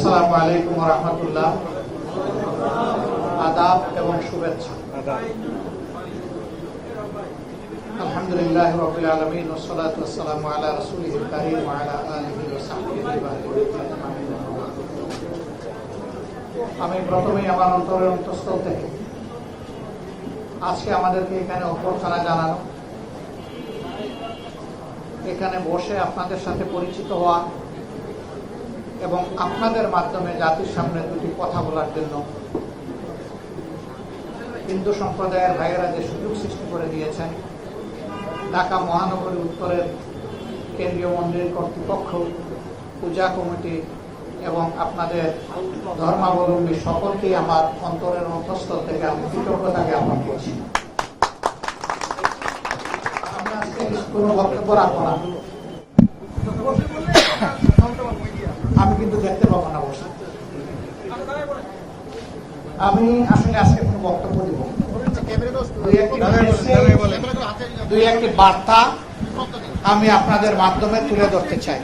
আসসালামু আলাইকুম ওয়া রাহমাতুল্লাহ। আদাব এবং শুভেচ্ছা। আলহামদুলিল্লাহি রাব্বিল আলামিন ওয়াস সালাতু ওয়াস সালামু আলা রাসূলিল কারীম ওয়া আলা আলিহি ওয়া সাহবিহি আজমাইন। আমি প্রথমেই আমার অন্তরের অন্তঃস্থল থেকে আজকে আমাদেরকে এখানে অভ্যর্থনা জানানো, এখানে বসে আপনাদের সাথে পরিচিত হওয়া এবং আপনাদের মাধ্যমে জাতির সামনে দুটি কথা বলার জন্য হিন্দু সম্প্রদায়ের ভাইয়েরা যে সুযোগ সৃষ্টি করে দিয়েছেন, ঢাকা মহানগরী উত্তরের কেন্দ্রীয় মন্দির কর্তৃপক্ষ, পূজা কমিটি এবং আপনাদের ধর্মাবলম্বী সকলকেই আমার অন্তরের অন্তঃস্থল থেকে আমি কৃতজ্ঞতা জ্ঞাপন করছি। আমি আজকে কোনো বক্তব্য রাখবো না, আমি কিন্তু দেখতে পাবো না বসে। আমি আসলে আজকে কোনো বক্তব্য দিব, দুই একটি বার্তা আমি আপনাদের মাধ্যমে তুলে ধরতে চাই।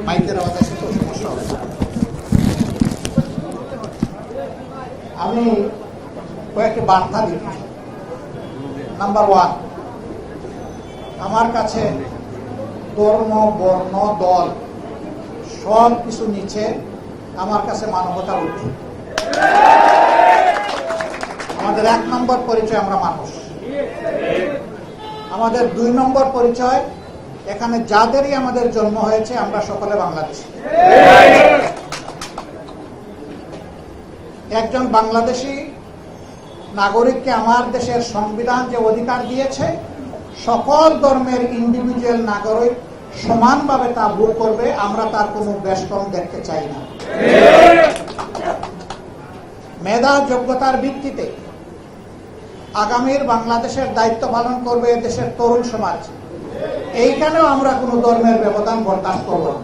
মাইকের আওয়াজ আছে তো, সমস্যা হবে। আমি কয়েকটি বার্তা দিব। নাম্বার ওয়ান, আমার কাছে ধর্ম, বর্ণ, দল সব কিছু নিচে, আমার কাছে মানবতার ঊর্ধ্বে। আমাদের 1 নম্বর পরিচয় আমরা মানুষ। আমাদের 2 নম্বর পরিচয়, এখানে যাদেরই আমাদের জন্ম হয়েছে আমরা সকলে বাংলাদেশী। একজন বাংলাদেশী নাগরিককে আমার দেশের সংবিধান যে অধিকার দিয়েছে, সকল ধর্মের ইন্ডিভিজুয়াল নাগরিক সমানভাবে তা ভোগ করবে। আমরা তার কোনো বেশকম দেখতে চাই না। মেধা যোগ্যতার ভিত্তিতে আগামীর বাংলাদেশের দায়িত্ব পালন করবে দেশের তরুণ সমাজ। এইখানেও আমরা কোনো ধর্মের ব্যবধান বরদাস্ত করব না।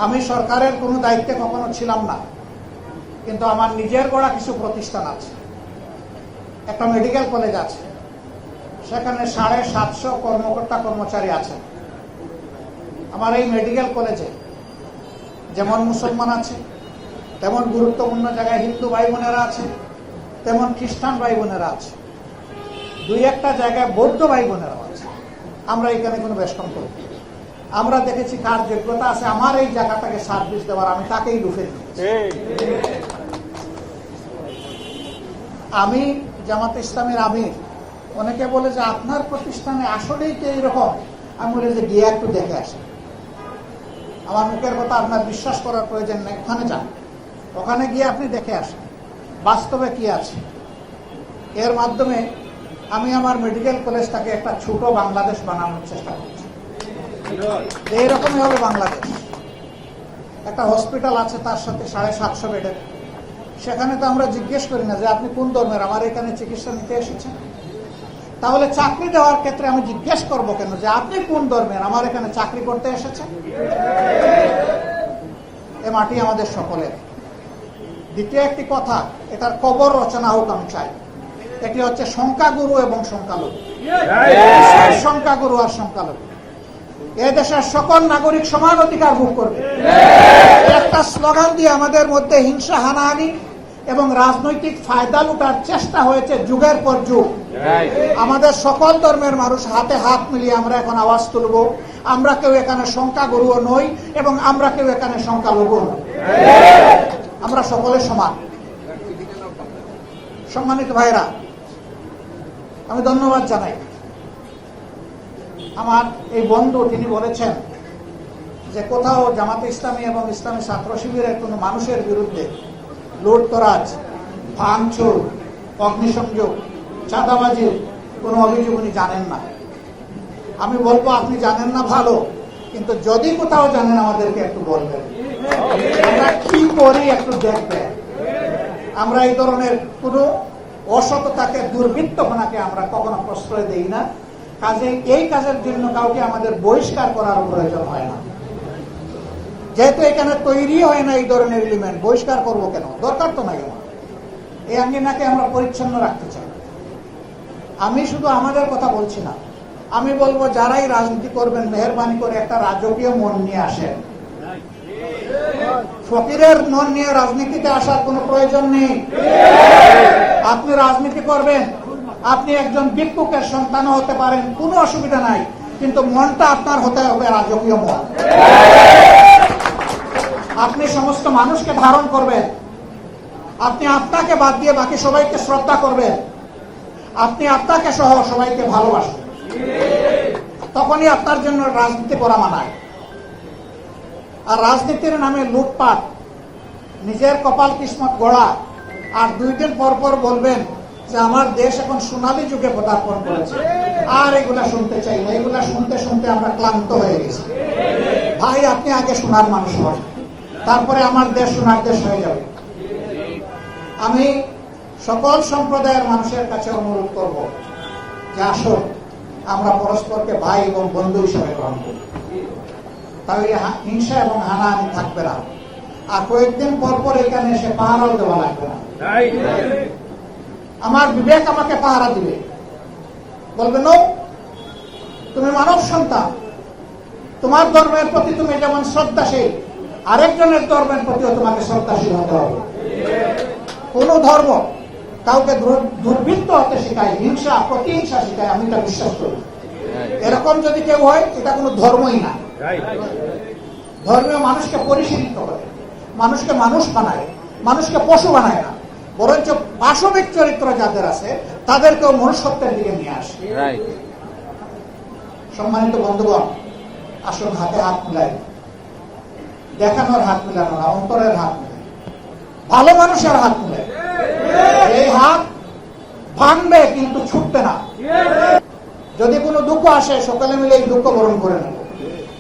আমি সরকারের কোনো দায়িত্বে কখনো ছিলাম না, কিন্তু আমার নিজের গড়া কিছু প্রতিষ্ঠান আছে। একটা মেডিকেল কলেজ আছে, সেখানে 750 কর্মকর্তা কর্মচারী আছেন। আমার এই মেডিকেল কলেজে যেমন মুসলমান আছে, তেমন গুরুত্বপূর্ণ জায়গায় হিন্দু ভাই বোনেরা আছে, তেমন খ্রিস্টান ভাই বোনেরা আছে, 2-1টা জায়গায় বৌদ্ধ ভাই বোনেরাও আছে। আমরা এখানে কোনো বেশকম করি। আমরা দেখেছি কার যোগ্যতা আছে আমার এই জায়গাটাকে সার্ভিস দেওয়ার, আমি তাকেই রুখে দিয়েছি। আমি জামাতে ইসলামের আমির। অনেকে বলে যে আপনার প্রতিষ্ঠানে আসলেই কি এইরকম? আমি বলি যে গিয়ে একটু দেখে আসেন। আমার মুখের কথা আপনার বিশ্বাস করার প্রয়োজন নেই, ওখানে যান, ওখানে গিয়ে আপনি দেখে আসেন বাস্তবে কি আছে। এর মাধ্যমে আমি আমার মেডিকেল কলেজটাকে একটা ছোট বাংলাদেশ বানানোর চেষ্টা করছি। এইরকমই হবে বাংলাদেশ। একটা হসপিটাল আছে, তার সাথে 750 বেডের। সেখানে তো আমরা জিজ্ঞেস করি না যে আপনি কোন ধর্মের, আমার এখানে চিকিৎসা নিতে এসেছেন। তাহলে চাকরি দেওয়ার ক্ষেত্রে আমি জিজ্ঞেস করবো কেন যে আপনি কোন ধর্মের, আমার এখানে চাকরি করতে এসেছেন? এ মাটি আমাদের সকলের। দ্বিতীয় একটি কথা, এটার কবর রচনা হোক আমি চাই। এটি হচ্ছে সংখ্যাগুরু এবং সংখ্যালঘু। সংখ্যাগুরু আর সংখ্যালঘু, এ দেশের সকল নাগরিক সমান অধিকার ভোগ করবে। একটা স্লোগান দিয়ে আমাদের মধ্যে হিংসা, হানাহানি এবং রাজনৈতিক ফায়দা লুটার চেষ্টা হয়েছে যুগের পর যুগ। আমাদের সকল ধর্মের মানুষ হাতে হাত মিলিয়ে আমরা এখন আওয়াজ তুলব, আমরা কেউ এখানে সংখ্যাগুরুও নই এবং আমরা কেউ এখানে সংখ্যালঘু নই। আমরা সকলে সমান। সম্মানিত ভাইরা, আমি ধন্যবাদ জানাই আমার এই বন্ধু, তিনি বলেছেন যে কোথাও জামাতে ইসলামী এবং ইসলামী ছাত্র শিবিরের কোনো মানুষের বিরুদ্ধে লুটতরাজ, ভাঙচুর, অগ্নিসংযোগ, চাঁদাবাজির কোনো অভিযোগ উনি জানেন না। আমি বলবো আপনি জানেন না ভালো, কিন্তু যদি কোথাও জানেন আমাদেরকে একটু বলবেন, আমরা কি করি একটু দেখবেন। আমরা এই ধরনের কোনো অসততাকে, দুর্বৃত্তপনাকে আমরা কখনো প্রশ্রয় দেই না। কাজে এই কাজের জন্য কাউকে আমাদের বহিষ্কার করার প্রয়োজন হয় না। যেহেতু এখানে তৈরি হয় না এই ধরনের এলিমেন্ট, বহিষ্কার করবো কেন? দরকার তো নাই আমার। এই আঙ্গিনাকে আমরা পরিচ্ছন্ন রাখতে চাই। আমি শুধু আমাদের কথা বলছি না, আমি বলবো যারাই রাজনীতি করবেন মেহেরবানি করে একটা রাজকীয় মন নিয়ে আসেন। ফকিরের মন নিয়ে রাজনীতিতে আসার কোনো প্রয়োজন নেই। আপনি রাজনীতি করবেন, আপনি একজন ভিক্ষুকের সন্তানও হতে পারেন, কোনো অসুবিধা নাই, কিন্তু মনটা আপনার হতে হবে রাজকীয় মন। আপনি সমস্ত মানুষকে ধারণ করবেন, আপনি আপনাকে বাদ দিয়ে বাকি সবাইকে শ্রদ্ধা করবেন, আপনি আপনাকে সহ সবাইকে ভালোবাসবেন, তখনই আপনার জন্য রাজনীতি করা মানায়। আর রাজনীতির নামে লুটপাট, নিজের কপাল কিসমত গড়া, আর 2 দিন পর পর বলবেন যে আমার দেশ এখন সোনালী যুগে পদার্পণ করেছে, আর এগুলা শুনতে চাই না। এগুলা শুনতে শুনতে আমরা ক্লান্ত হয়ে গেছি। ভাই, আপনি আগে সোনার মানুষ হন, তারপরে আমার দেশ সোনার দেশ হয়ে যাবে। আমি সকল সম্প্রদায়ের মানুষের কাছে অনুরোধ করব যে আসুন আমরা পরস্পরকে ভাই এবং বন্ধু হিসেবে গ্রহণ করি, তাহলে হিংসা এবং হানাহানি থাকবে না। আর কয়েকদিন পর পর এখানে এসে পাহারাও দেওয়া লাগবে না। আমার বিবেক আমাকে পাহারা দিবে, বলবে নো, তুমি মানব সন্তান, তোমার ধর্মের প্রতি তুমি যেমন শ্রদ্ধাশীল, আরেকজনের ধর্মের প্রতিও তোমাকে শ্রদ্ধাশীল হতে হবে। কোন ধর্ম কাউকে দুর্বৃত্ত হতে শেখায়, হিংসা প্রতিহিংসা শেখায়, আমি তা বিশ্বাস করি। এরকম যদি কেউ হয়, এটা কোনো ধর্মই না। ধর্মীয় মানুষকে পরিশীলিত করে, মানুষকে মানুষ বানায়, মানুষকে পশু বানায় না, বরঞ্চ পাশবিক চরিত্র যাদের আছে তাদেরকেও মনুষ্যত্বের দিকে নিয়ে আসে। সম্মানিত বন্ধুগণ, আসুন হাতে হাত মিলাই, দেখানোর হাত মিলানো না, অন্তরের হাত মিলাই, ভালো মানুষের হাত মিলাই। এই হাত ভাঙবে কিন্তু ছুটবে না। যদি কোনো দুঃখ আসে সকালে মিলে এই দুঃখ বরণ করে নেব,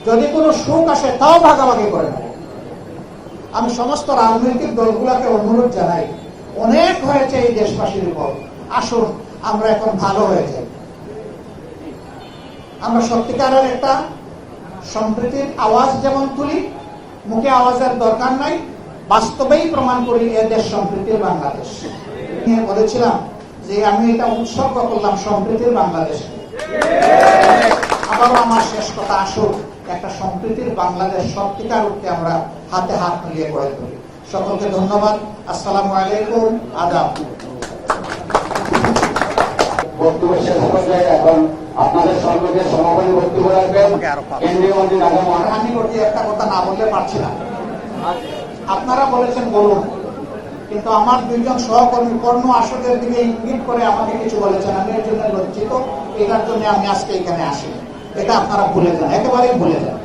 যদি কোনো সুখ আসে তাও ভাগাভাগি করে নেব। আমি সমস্ত রাজনৈতিক দলগুলোকে অনুরোধ জানাই, অনেক হয়েছে এই দেশবাসীর উপর, আসুন আমরা এখন ভালো হয়ে যাই। আমরা সত্যিকারের একটা সম্প্রীতির আওয়াজ যেমন তুলি, মুখে আওয়াজের দরকার নাই, বাস্তবেই প্রমাণ করি এ দেশ সম্প্রীতির বাংলাদেশ। বলেছিলাম যে আমি এটা উৎসর্গ করলাম সম্প্রীতির বাংলাদেশে। আবারও আমার শেষ কথা, আসুন একটা সম্প্রীতির বাংলাদেশ সত্যিকার অর্থে আমরা হাতে হাত মিলিয়ে গড়ে তুলি। সকলকে ধন্যবাদ। আসসালামু আলাইকুম, আদাব। বক্তব্য শেষ পর্যায়ে এখন আপনাদের সর্বকে সমাপনী বক্তব্য রাখবেন কেন্দ্রীয় মন্ত্রী ঢাকা মহানগর। আমি করছি একটা কথা না বলতে পারছি না, আপনারা বলেছেন বলুন, কিন্তু আমার 2 জন সহকর্মী পর্ণ আসদের দিকে ইঙ্গিত করে আমাকে কিছু বলেছেন, আমি এর জন্য লজ্জিত। এটার জন্য আমি আজকে এখানে আসি, এটা আপনারা ভুলে যান, একেবারেই ভুলে যান।